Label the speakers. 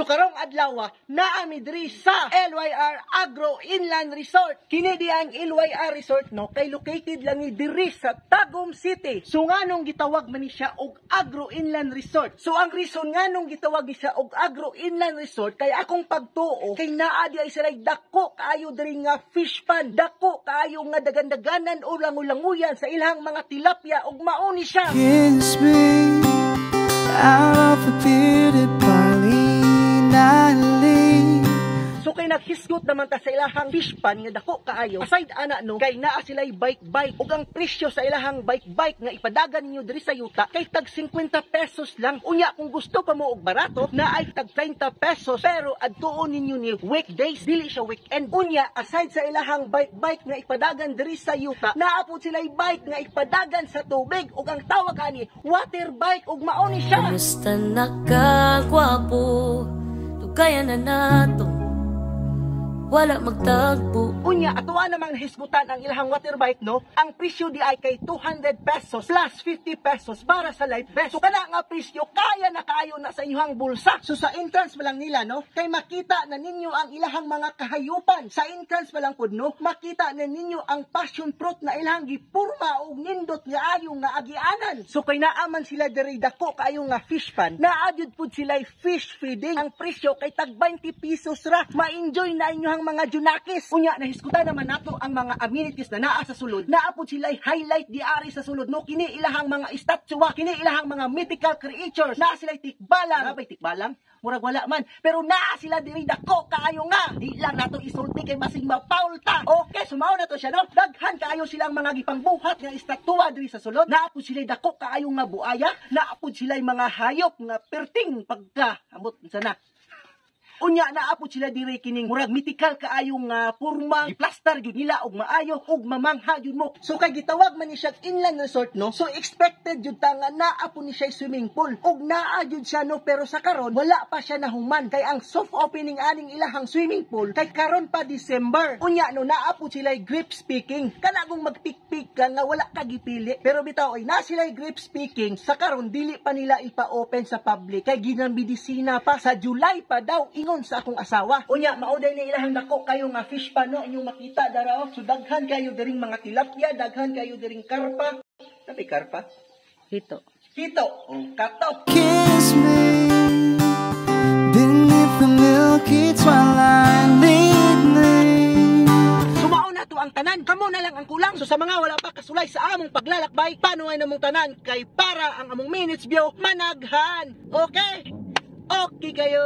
Speaker 1: So karong adlaw naami diri sa LYR Agro Inland Resort. Kini di ang LYR Resort no kay located lang diri sa Tagum City. So nganong gitawag man ni siya og Agro Inland Resort. So ang reason nganong gitawag ni siya og Agro Inland Resort kay akong pagtuo kay naa di ay sila dako kaayo diri nga fish pond, dako kaayo nga dagan-daganan o langulanguyan sa ilang mga tilapia ug mauni siya.
Speaker 2: Kiss me out of the bearded barley night.
Speaker 1: So kay naghisgot naman ta sa ilahang fish pond nga dako kaayo. Aside ana no kay naa sila'y bike ug ang presyo sa ilahang bike nga ipadagan ninyo diri sa yuta kay tag 50 pesos lang. Unya kung gusto pa mo og barato na ay tag 30 pesos pero adtuon ninyo ni weekdays dili siya weekend. Unya aside sa ilahang bike nga ipadagan diri sa yuta, naa po sila'y bike nga ipadagan sa tubig ug ang tawag ani water bike ug mauni siya.
Speaker 3: Kamusta na ka, gwapo? Tugayan na nato, wala magtagpo.
Speaker 1: Unya, atuwa namang hisgutan ang ilahang water bike, no? Ang presyo di ay kay 200 pesos plus 50 pesos para sa life vest. So, kana nga presyo, kaya na kayo na sa inyong bulsa. So, sa entrance pa lang nila, no? Kay makita na ninyo ang ilahang mga kahayupan. Sa entrance pa lang po, no? Makita na ninyo ang passion fruit na ilahang gipurma o nindot nga ayo nga agianan. So, kay naaman sila diri dako kayo nga fish pan. Naadyod po sila fish feeding. Ang presyo kay tag 20 pesos ra. Ma-enjoy na inyong mga junakis. Unya, nahiskutan naman nato ang mga amenities na naa sa sulod. Naapod sila highlight di ari sa sulod, no? Kini ilahang mga estatwa, kini ilahang mga mythical creatures. Naa sila tikbalang. Nabay tikbalang? Murag wala man. Pero naa sila diri dako kaayo nga. Di lang nato isulti kay basing mapaul ta. Okay, sumao na to siya, no? Daghan kaayo silang mga gipangbuhat nga estatwa diri sa sulod. Naapod sila dako kaayo nga buaya. Naapod sila mga hayop nga perting pagka amot sana. Unya naapod sila diri kining murag mythical kaayong porma, i-plaster gyud nila og maayo ug mamangha gyud mo. So kay gitawag man ni siya inland resort, no? So expected gyud ta nga naapod ni siya swimming pool ug naa gyud siya, no? Pero sa karon wala pa siya nahuman kay ang soft opening aning ilahang swimming pool kay karon pa December. Unya no naapod sila grip speaking. Kana kung magpikpik ka nga wala ka gipili. Pero bitaw ay na sila grip speaking sa karon dili pa nila ipa-open sa public kay ginambidisina pa sa July pa daw ingon sa akong asawa. Unya mauday ni ilahang dako kayo nga fish pa, no? Inyong makita daraw. So daghan kayo diring mga tilapia, daghan kayo diring karpa. Sabi karpa?
Speaker 3: Hito.
Speaker 1: Hito o kato.
Speaker 2: Kiss me beneath the milky twilight midnight.
Speaker 1: Sumao na to ang tanan. Kamo na lang ang kulang. So sa mga wala pa kasulay sa among paglalakbay, paano ay namong tanan kay para ang among minutes view managhan. Okay? Okay kayo.